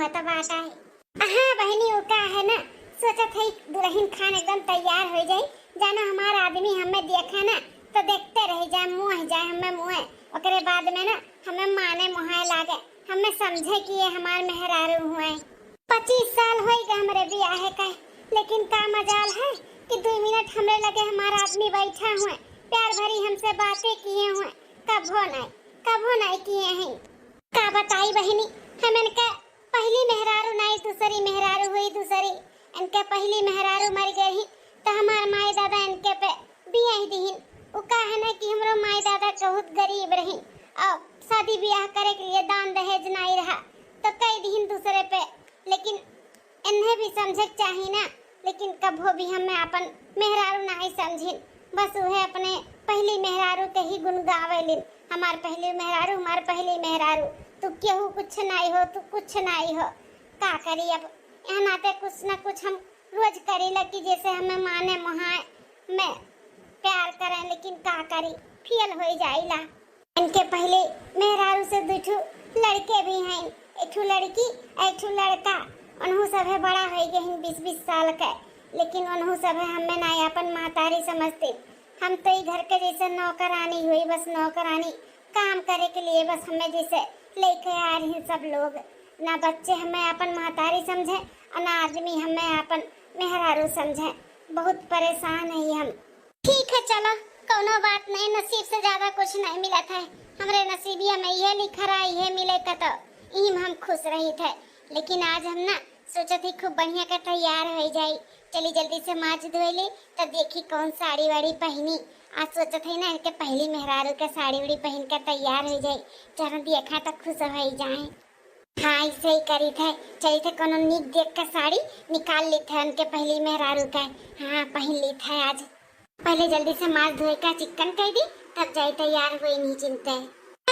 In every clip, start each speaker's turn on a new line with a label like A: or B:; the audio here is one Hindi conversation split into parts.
A: हुआ तो बात है। हाँ बहनी वो का है ना, सोचा था दुल्हन खान एकदम तैयार हो जाए, जानो हमारा आदमी हमें देखा ना तो देखते रह जाए, मुँह जाए हमें मुँह, ओकरे बाद में ना हमें माने मुहाए लागे, हमें समझे कि ये हमारे मेहरारू हुए। 25 साल हो गए हमारे ब्याह का, लेकिन का मजाल है कि 2 मिनट हमरे लगे हमारा आदमी बैठा हुए, प्यार भरी हमसे बातें किए हुए, कभो नहीं किए हैं। का बताई बहनी, हम इनका पहली मेहरारू नहीं दूसरी मेहरारू हुई, दूसरी इनके पहली मेहरारू मर गई तो हमार माई दादा इनके पे बियाह दीहिन। वो का है ना कि हमरो माई दादा बहुत गरीब रही और शादी ब्याह करे के लिए दान दहेज नहीं रहा तो कई दीहिन दूसरे पे, लेकिन इन्हें भी समझे चाहिए ना, लेकिन कभो भी हमें अपन मेहरारू नहीं समझिन, बस वह अपने पहली मेहरारू के ही गुण गावेलिन, हमार पहली मेहरारू, हमार पहली मेहरारू, तू केहू कुछ नहीं हो, तू कुछ नहीं हो। का करी अब, यहाँ नाते कुछ ना कुछ हम रोज करेला कि जैसे हमें माने मुहाए में प्यार करें, लेकिन का करी फेल हो जाइला। इनके पहले मेहरारू से 2 लड़के भी हैं, एक लड़की एक लड़का, उन्हों सब है बड़ा हो गए हैं 20-20 साल का, लेकिन उन्हों सब है हमें नहीं अपन मातारी समझते। हम तो ही घर के जैसे नौकरानी हुई, बस नौकरानी काम करे के लिए बस हमें जैसे लेके आ रही हैं सब लोग, ना बच्चे हमें अपन मातारी समझे और ना आदमी हमें अपन मेहरारू समझे। बहुत परेशान है हम। ठीक है चलो, कोनो बात नहीं, नसीब से ज्यादा कुछ नहीं मिला था, हमरे नसीबिया में ये लिखा रहा ये मिले का तो इम हम खुश रही थे, लेकिन आज हम ना सोचा थी खूब बढ़िया का तैयार हो जाए, चली जल्दी से माच धोली तो देखी कौन साड़ी वाड़ी पहनी। आज सोचा थी ना इनके पहली मेहरारू का साड़ी वाड़ी पहन कर तैयार हो जाए, जरा देखा तो खुश हो जाए। हाँ ऐसे ही करी थे, चली थे कोनो निक देख कर साड़ी निकाल ली थे उनके पहली मेहरारू का, हाँ पहन ली थे आज। पहले जल्दी से माछ धोए का चिकन कर दी तब जाए तैयार हुई, नहीं चिंता है।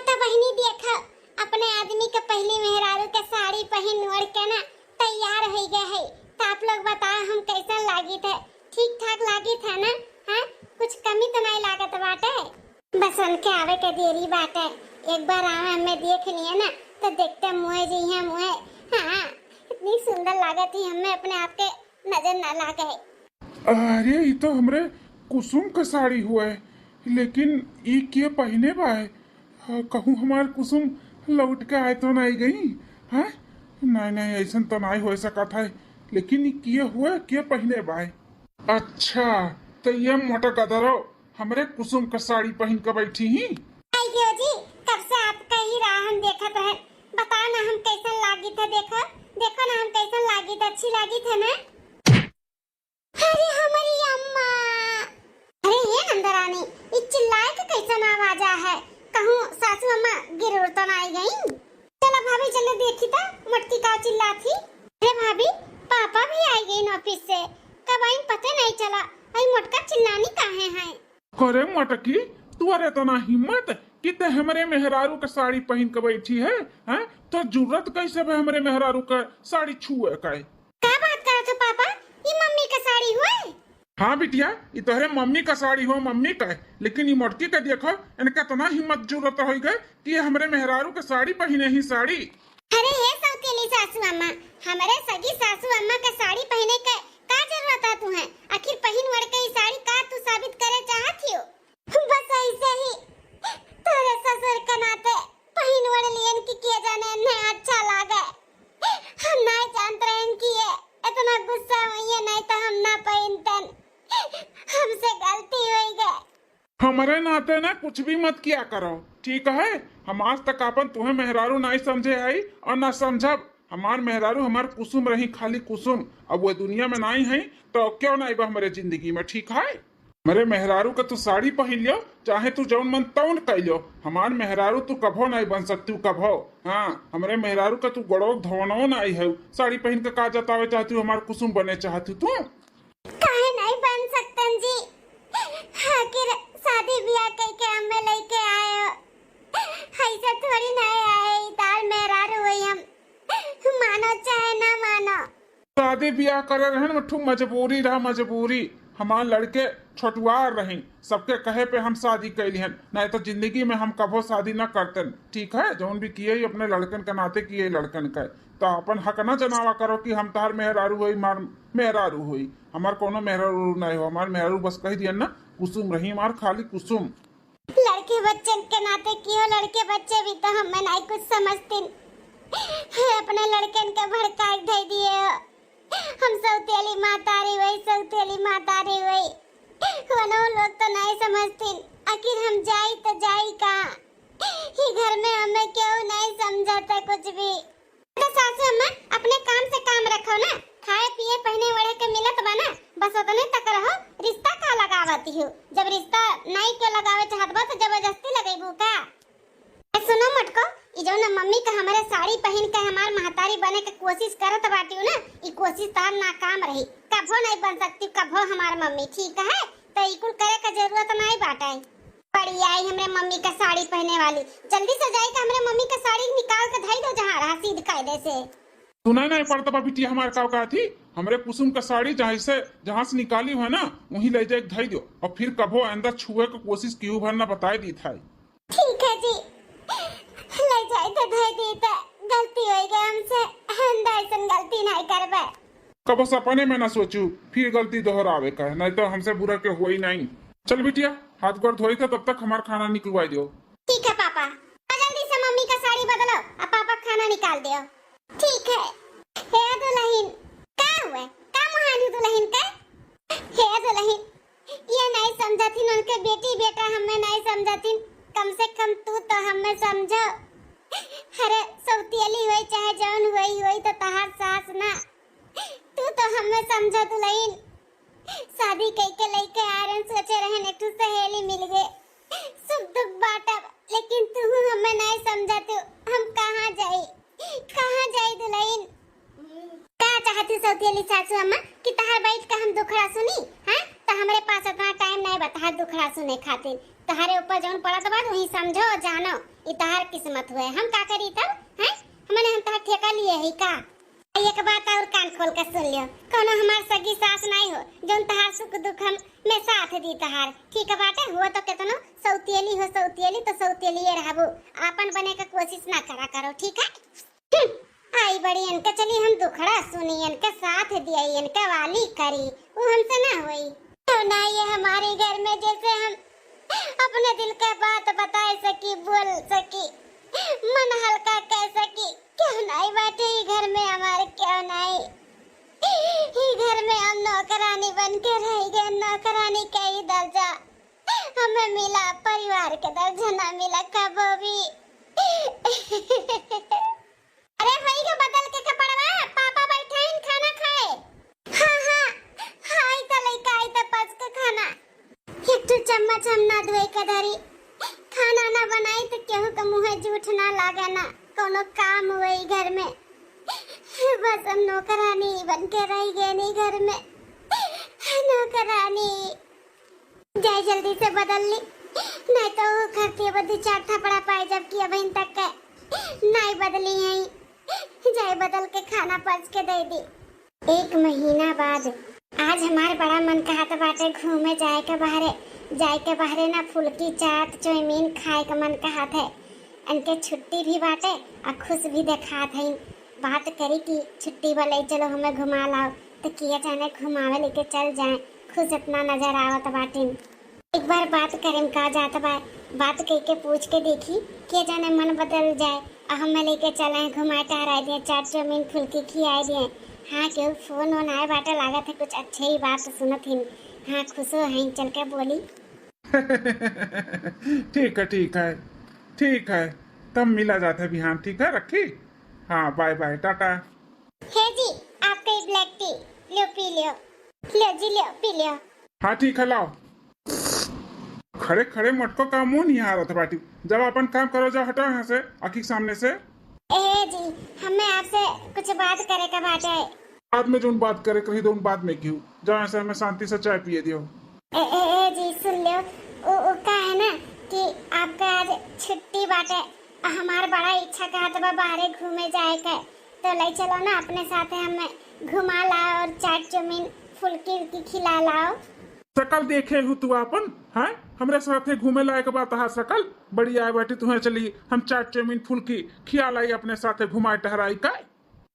A: तो बहनी देखा अपने आदमी के पहली मेहरारू के साड़ी पहन ओढ़ के ना तैयार हो गए है, तो आप लोग बताओ हम कैसा लागी थे, ठीक ठाक लागी था ना? हाँ कुछ कमी तो नहीं लागत बाटे, बस उनके आवे के देरी बाटे, एक बार आवे हमें देख लिए ना तो देखते मुँह जी है मुँह, हाँ इतनी सुंदर लागत ही हमें अपने आप के नजर न लागे।
B: अरे ये तो हमरे कुसुम का साड़ी हुआ है, लेकिन ये क्या पहने बाय, कहूँ हमार कुसुम लौट के आए तो नहीं गई है? नहीं ऐसा तो नहीं हो सका था, लेकिन ये क्या हुआ, क्या पहने बाय? अच्छा तो ये मोटा गदरो हमरे कुसुम का साड़ी पहन के बैठी ही।
A: जी कब से आपका ही राह हम देखा तो है, बताओ ना हम कैसा लागी था, देखो देखो ना हम कैसा लागी था, अच्छी लागी था ना? अरे हमारी अम्मा, अरे ये अंदर आनी, ये चिल्लाए के कैसा आवाज है, कहूँ सासू अम्मा गिर तो ना आई गई? चलो भाभी चलो देखी था मटकी का चिल्ला थी। अरे भाभी पापा भी आई गई ऑफिस से, कब आई पता नहीं चला, आई मटका चिल्लानी काहे है?
B: करे मटकी तू अरे तो ना हिम्मत कि ते हमारे मेहरारू का साड़ी पहन के बैठी है, हैं? तो जरूरत कैसे है हमारे मेहरारू का साड़ी छुए का?
A: क्या बात कर रहे हो पापा, ये मम्मी का साड़ी हुआ है?
B: हाँ बिटिया ये तोहरे मम्मी का साड़ी हो, मम्मी का है, लेकिन ये मटकी का देखो इनका इतना हिम्मत जरूरत हो गए कि हमारे मेहरारू का साड़ी पहने ही साड़ी।
A: अरे ये सौतेली सासू अम्मा, हमारे सगी सासू अम्मा का साड़ी पहने का जरूरत है तुम्हें? आखिर पहन वड़ के साड़ी का तू साबित करे चाहती हो? बस ऐसे ही तेरे ससुर के नाते पहन वड़ लियन की किए जाने नहीं अच्छा लगे, हम नहीं जानते हैं कि ये इतना गुस्सा हुई है, नहीं तो हम ना पहनते, हमसे गलती हुई गई।
B: हमारे नाते ना कुछ भी मत किया करो, ठीक है? हम आज तक अपन तुम्हें मेहरारू नहीं समझे आई और ना समझब, हमार मेहरारू हमार कुसुम रही, खाली कुसुम, अब वो दुनिया में नहीं है तो क्यों नहीं बा हमारे जिंदगी में, ठीक है? मेरे मेहरारू का तू साड़ी पहन लियो, चाहे तू जौन मन तौन कह लियो, हमार मेहरारू तू कभो नहीं बन सकती कभो। हाँ हमारे मेहरारू का तू गड़ो धोनो नहीं है, साड़ी पहन के का जतावे चाहती हूँ, हमार कुसुम बने चाहती तू?
A: काहे नहीं बन सकतन जी, आखिर शादी ब्याह करके हमें लेके आए हो, ऐसा थोड़ी नहीं आए, दाल मेहरारू हुई हम, मानो चाहे ना मानो।
B: शादी ब्याह करे रहन मठू मजबूरी रहा, मजबूरी, हमार लड़के छोटुआर रही, सबके कहे पे हम शादी कैली हन, नहीं तो जिंदगी में हम कभो शादी न करते। ठीक है, जौन भी किए ही अपने लड़कन के नाते किए लड़कन का, तो अपन हक न जनावा करो कि हम तार मेहरारू हुई, मार मेहरारू हुई। हमार कोनो मेहरारू नहीं हो, हमार मेहरारू बस कह दिया ना कुसुम रही, हमार खाली कुसुम।
A: लड़के बच्चे के नाते क्यों, लड़के बच्चे भी तो हमें नहीं कुछ समझते, अपने लड़कन के भड़का दे दिए। हम सौतेली मातारी वही, सौतेली मातारी वही, वनो लोग तो नहीं समझते। आखिर हम जाई तो जाई कहाँ, ही घर में हमें क्यों नहीं समझाता कुछ भी। तो सासू अम्मा अपने काम से काम रखो ना, खाए पिए पहने ओढ़े के मिलत बना, बस उतने तक रहो। रिश्ता का लगावती हो, जब रिश्ता नहीं के लगावे चाहत बा तो जबरदस्ती लगेबू का। सुनो मटको, ई जो ना मम्मी का हमारे साड़ी पहन के हमार महतारी बने के कोशिश करत बाटी ना, ई कोशिश तार नाकाम रही, कभो नहीं बन सकती कभो हमार मम्मी। ठीक है, तो ई कुल करे का जरूरत नहीं बाटे। बड़ी आई हमरे मम्मी का साड़ी पहने वाली, जल्दी से जाई के हमरे मम्मी का साड़ी निकाल के धई दो जहां रहा सीध कायदे से।
B: सुना नहीं पड़ता बा बिटिया, हमारे का थी हमरे कुसुम का साड़ी जहाँ से निकाली है ना वहीं ले जाके धई दो, और फिर कभो अंदर छुए की कोशिश क्यों भरना बताए दी था।
A: ठीक है जी, ले जाए तो धई दी, तो गलती हो गई हमसे, अंदर से गलती नहीं करबे।
B: कबो सपने में ना सोचू फिर गलती दोहरावे का, नहीं तो हमसे बुरा के हो ही नहीं। चल बिटिया, हाथ गोड़ धोई था, तब तक हमारा खाना निकलवा दियो।
A: ठीक है पापा, जल्दी से मम्मी का साड़ी बदलो और पापा खाना निकाल दियो। ठीक है। हे दुल्हन, का हुआ, का मुहानी दुल्हन का? हे दुल्हन, ये नहीं समझती उनके बेटी बेटा हमें नहीं समझती, कम से कम तू तो हमें समझो। अरे सौतेली हुई चाहे जौन हुई तो तहार सास ना, तू तो हमें समझो दुल्हन। शादी कई के लइके आरन सोचे रहन एक सहेली मिल गए, सुख दुख बांटब, लेकिन तू हमें नहीं समझती। हम कहाँ जाई दुल्हन? का चाहती सौतेली सासू अम्मा कि तहार बैठ के हम दुखड़ा सुनी? हां, तो हमरे पास इतना टाइम नहीं बता दुखड़ा सुने खातिर। तहारे ऊपर जौन पड़त बा वही समझो जानो, ई तहार किस्मत हुए। हम का करी तब? हैं, हमने हम तहार ठेका लिए है का? एक बात और कान खोल के सुन लियो, कोनो हमार सगी सास नहीं हो जौन तहार सुख दुख हम में साथ दी तहार। ठीक है बाटे, हुआ तो केतनो सौतेली हो सौतेली तो सौतेली रहबो, आपन बने का कोशिश ना करा करो। ठीक है, आई बड़ी इनके चली हम दुखड़ा सुनी, इनके साथ दिया, इनके वाली करी, वो हमसे ना हुई तो ना। ये हमारे घर में जैसे हम अपने दिल का बात बता सकी, बोल सकी, मन हल्का कह सकी, क्यों नहीं बाटे ही घर में हमारे, क्यों नहीं ही घर में हम नौकरानी बन के रह गए। नौकरानी का ही दर्जा हमें मिला, परिवार के दर्जा ना मिला कबो भी। अरे भाई का बदल के कपड़वा, पापा बैठे हैं खाना खाए। हाँ, हाय तो लइका आई तो पच के खाना, एक तो चम्मच हम ना धोए के धरी, खाना ना बनाई तो केहू के मुंह झूठ ना लागे ना कोनो काम हुए घर में। बस हम नौकरानी बन के रह गए नहीं घर में, नौकरानी। जाए जल्दी से बदल ली, नहीं तो वो घर के बदी चार थपड़ा पाए, जबकि अभी तक नहीं बदली है। जाए बदल के खाना पच के दे दी। 1 महीना बाद आज हमारे बड़ा मन कहता बाटे घूमे जाए के बाहरे ना फुल्की चाट चाउमीन खाए का मन कहत है। इनके छुट्टी भी बाटे और खुश भी दिखात है। बात करी कि छुट्टी वाले चलो हमें घुमा लाओ, तो किया जाने घुमावे लेके चल जाए, खुश इतना नजर आवत बाटे। एक बार बात करें का जात बा, बात कह के पूछ के देखी, किया जाने मन बदल जाए और हमें लेके चले घुमाए टहराए दिए, चाट चाउमीन फुल्की खियाए दिए। हाँ, क्यों फोन होना है बाटे, लागत है कुछ अच्छे ही बात सुनत ही। हाँ, खुश हो हैं, चल के बोली।
B: ठीक है, तब मिला जाता है बिहान। ठीक है, रखी। हाँ, बाय बाय, टाटा।
A: हे जी, आपका ब्लैक टी लो, पी लो जी, लो पी लो।
B: हाँ ठीक है, लाओ। खड़े खड़े मटको का मुंह नहीं आ रहा था बाटी, जब अपन काम करो जाओ, हटाओ यहाँ से, आँख के सामने से।
A: ए जी, हमें आपसे कुछ बात करे का बात है।
B: बाद में जो बात करे कहीं तो बाद में क्यों, जाओ ऐसे हमें शांति से चाय पिए दियो।
A: ए जी सुन लो, वो का है ना कि आपका आज छुट्टी बाटे, हमार बड़ा इच्छा कहा था बाहर घूमे जाए का, तो ले चलो ना अपने साथ, हमें घुमा लाओ और चाट चाउमीन फुल्की उल्की खिला लाओ।
B: सकल देखे हूँ तू अपन है हमरे साथे घूमे लायक बात है सकल बड़ी आए बैठी तुम्हें चली हम चाट चौमीन फुल्की खिया लाई अपने साथे घुमाए टहराई का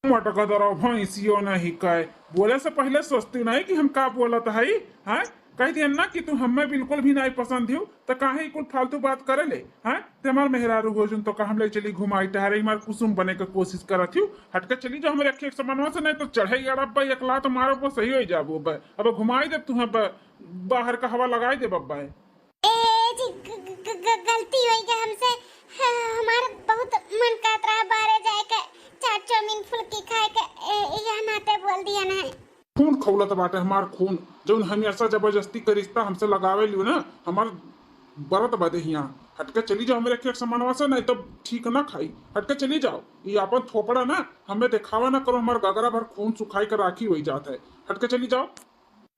B: मटका दरो भैंसियो नहीं कहे बोले से पहले सोचती नहीं कि हम का बोलत है हैं कह दिया ना कि तू हमें बिल्कुल भी नहीं पसंद हो तो काहे कुल फालतू बात करे ले हैं ते हमार मेहरारू हो जुन तो का हम ले चली घुमाई टहराई हमार कुसुम बने के कोशिश करत हूँ हटके चली जाओ हमारे अखे सामानवा से नहीं तो चढ़े अड़ब्बा एकला तो मारो वो सही हो जाबो अब घुमाई दे तुम्हें बाहर का हवा लगाई दे बब्बा
A: जी गलती हो गई हमसे। हमारा बहुत मन करत रहा बाहर जाए के चाट चौमीन फुल्की खाए के यह नाते बोल दिया ना।
B: खून खौलत बाटे हमार खून जौन हमेशा जबरदस्ती के रिश्ता हमसे लगावे लियो ना हमार बरत बदे यहाँ हटके चली जाओ मेरे खेत सामानवा से नहीं तो ठीक ना खाई हटके चली जाओ ये अपन थोपड़ा ना हमें दिखावा ना करो हमार गगरा भर खून सुखाई कर राखी हुई जाता है हटके चली जाओ।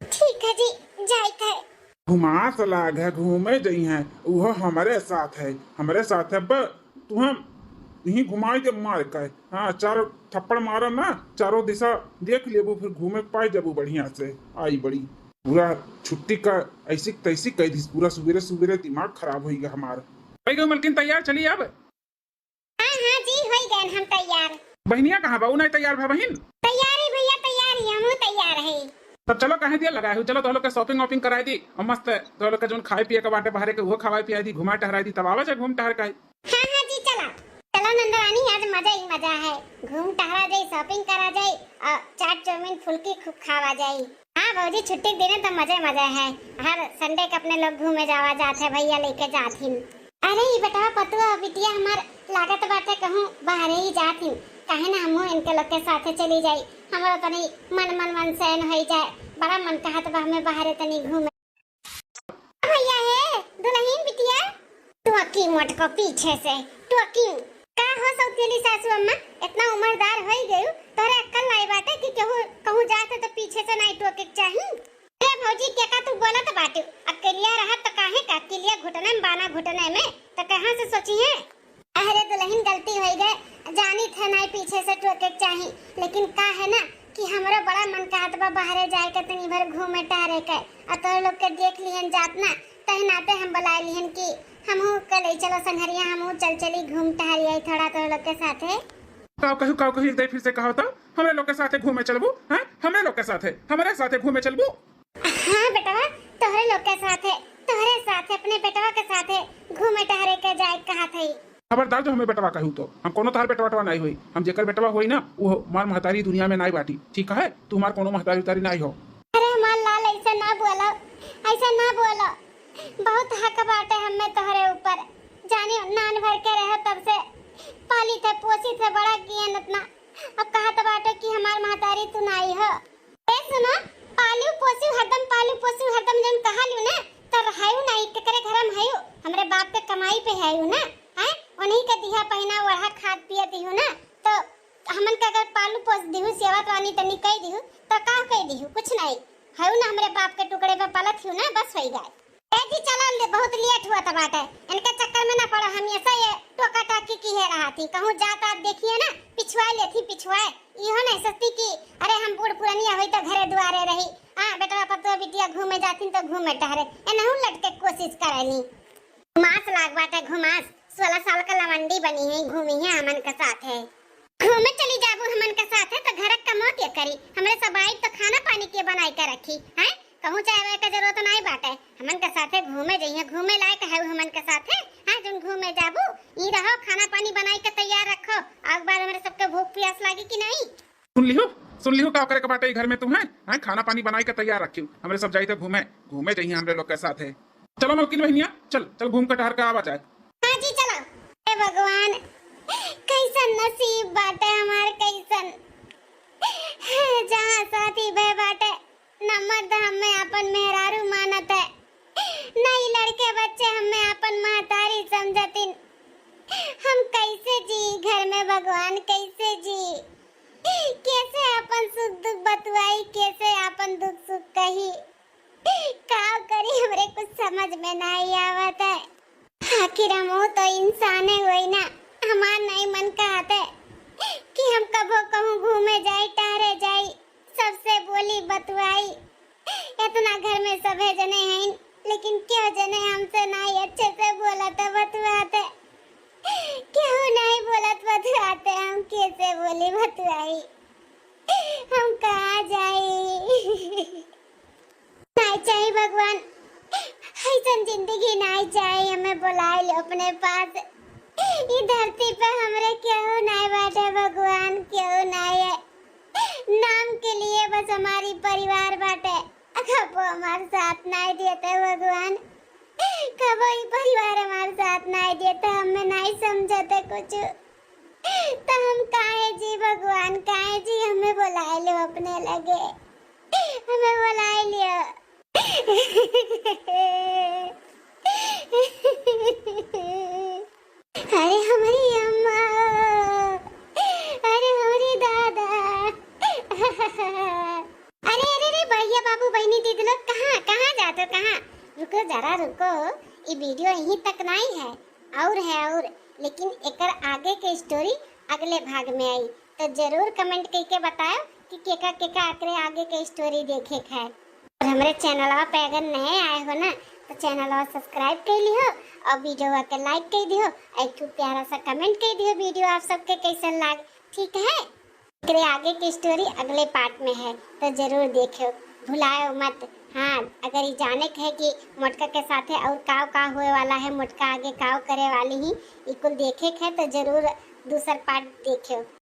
A: ठीक है जी जाए थे
B: घुमा सलाग है घूमे जई हैं वो हमारे साथ है तुम्हें यही घुमाई जब मार के हाँ चार थप्पड़ मारा ना चारों दिशा देख लेबू फिर घूमे पाए जबू बढ़िया से आई बड़ी पूरा छुट्टी का ऐसी तैसी कह दी पूरा सुबेरे सुबेरे दिमाग खराब हो गया हमारा। मलकिन तैयार चलिए अब।
A: हाँ हाँ जी हो गए हम तैयार।
B: बहनिया कहाँ बाबू नहीं तैयार है बहन?
A: तैयारी भैया तैयारी हम तैयार है।
B: तब चलो कहे दिया लगाए चलो तो लोग के शॉपिंग वॉपिंग कराई दी और मस्त तो लोग के जो खाए पिए के बाटे बाहर के वो खवाई पियाई दी घुमा टहराई दी तब आवा जाए घूम टहर का।
A: हाँ हाँ जी चला चलो नंदरानी आज मजा ही मजा है घूम टहरा जाए शॉपिंग करा जाए और चाट चौमीन फुल्की खूब खावा जाए। हाँ भौजी छुट्टी के दिन तो मजा है हर संडे के अपने लोग घूमे जावा जाते भैया लेके जाती। अरे ये बेटा पतुआ बिटिया हमार लागत बाटे कहूँ बाहर ही जाती कहे ना हम इनके लोग के साथे चली जाई हमारा तनी मन सैन हो जाए बड़ा मन कहा तो हमें बाहर तनी घूमे। भैया है दुल्हन बिटिया टुकी मोट को पीछे से टुकी का हो सौतेली सासू अम्मा इतना उम्रदार हो गई तोरे अक्ल लाई बाटे कि कहूं जाते तो पीछे से नहीं टोके चाहिए। अरे भौजी क्या का तू बोलत बाटे अकेलिया रहा तो काहे का अकेलिया घुटने में बाना घुटने में तो कहां से सोची है। अरे दुल्हन गलती हो गई जानी थे नहीं पीछे से टोके चाहिए लेकिन का है ना कि हमरो बड़ा मन कहत बा बाहर जाए के तनी भर घूमे टहरे के आ तो लोग के देख लिहन जात ना तही नाते हम बुला लिहन कि हमहू कल चलो संघरिया हमहू चली घूम टहरिया थोड़ा तो लोग के साथे।
B: काव कही दे फिर से कहो तो हमरे लोग के साथे घूमे चलबू हैं हमरे लोग के साथे हमारे साथे घूमे चलबू।
A: हां बेटा तोहरे लोग के साथे अपने बेटवा के साथे घूमे टहरे के जाए कहा थई।
B: खबरदार जो हमें बेटवा कहू तो हम कोनो तार बेटवा नहीं हुई हम जेकर बेटवा होई ना वो मार महतारी दुनिया में नहीं बाटी ठीक है तू हमार कोनो महतारी उतारी नहीं हो।
A: अरे हमार लाल ऐसा ना बोलो बहुत हक बाटे हमें तोहरे ऊपर जाने नान भर के रहे तब से पाली थे पोसी थे बड़ा किए इतना अब कहा तो बाटे कि हमार महतारी तू नहीं हो। ए सुनो पालू पोसी हरदम जन कहा लियो ना तो रहायु नहीं केकरे घर में हयो हमरे बाप के कमाई पे हयो ना हैं उन्हीं के दिया पहना ओढ़ा खाद पिए दिहु ना तो हमन का अगर पालू पोस दिहु सेवा तो आनी तनी कह दिहु तो का कह दिहु कुछ नहीं हयो ना हमरे बाप के टुकड़े पे पलत हिउ ना बस होई गए। ए जी चलो ले बहुत लेट हुआ था बाटे इनके चक्कर में ना पड़ा हमेशा ये टोका टाकी की है रहा थी कहूं जाता देखिए ना पिछवाए इहो नहीं सस्ती की अरे हम बूढ़ पुरानिया होई तो घरे दुआरे रही हां बेटा पतो बिटिया घूमे जाती तो घूमे टहरे एनहु लटके कोशिश करेनी घुमास लाग बाटे घुमास 16 साल का लवंडी बनी है घूमी है हमन के साथ है घूमे चली जाबू हमन के साथ है तो घर का मौत ये करी हमरे सब आई तो खाना पानी के बनाई के रखी हैं कहूं चाहे का जरूरत नहीं बाटे हमन के साथे घूमे जइए घूमे लायक है हमन के साथे हां जन घूमे जाबू ई रहो खाना पानी बनाई के तैयार रखो आज बाद हमरे सबके भूख प्यास लागी कि नहीं।
B: सुन लियो का करे के बाटे घर में तू है खाना पानी बनाई के तैयार रखियो हमरे सब जाई थे घूमे जइए हमरे लोग के साथ है। चलो मलकिन बहनिया चल घूम के टहर के आवा जाए।
A: हां जी चलो। हे भगवान कैसन नसीब बाटे हमार कैसन जहां साथी बे बाटे नमद हमें अपन मेहरारू मानत है नहीं लड़के बच्चे हमें अपन महतारी समझतिन हम कैसे जी घर में भगवान कैसे जी कैसे अपन सुख दुख बतवाई कैसे अपन दुख सुख कही का करी हमरे कुछ समझ में नहीं आवत है। आखिर हम तो इंसान है ना हमार नहीं मन कहते कि हम कबो कहूँ घूमे जाए टहरे जाए सबसे बोली बतवाई इतना घर में सभे जने बोली भतुआई, हम कहाँ जाए। नहीं चाहिए भगवान, ऐसन जिंदगी नहीं चाहिए, हमें बुला लो अपने पास। ये धरती पे हमरे क्यों नहीं बाटे भगवान, क्यों नहीं है। नाम के लिए बस हमारी परिवार बाटे, कबो हमारे साथ नहीं देते भगवान, कबो ये परिवार हमारे साथ नहीं देते, हमें नहीं समझते कुछ। तो हम काहे जी भगवान, काहे जी, हमें बुला लो अपने लगे, हमें बुला लियो। अरे हमारी अम्मा, अरे हमारी दादा, अरे अरे अरे भैया बाबू बहनी दीदी लोग, कहाँ कहाँ जाते हो, कहाँ? रुको जरा रुको, ये वीडियो यहीं तक नहीं है, और लेकिन एकर आगे के स्टोरी अगले भाग में आई, तो जरूर कमेंट करके बताओ कि केका आकरे आगे के स्टोरी देखे है। और हमारे चैनल पे अगर नए आए हो ना, तो चैनल सब्सक्राइब कर लियो और वीडियो के लाइक कर दियो, एक प्यारा सा कमेंट कर दियो वीडियो आप सबके कैसा लग, ठीक है? तेरे आगे की स्टोरी अगले पार्ट में है, तो जरूर देखो, भुलाओ मत। हाँ, अगर ये जाने के है कि मोटका के साथ है और काव होए वाला है, मोटका आगे काव करे वाली ही, इकुल देखे है, तो जरूर दूसरा पार्ट देखो।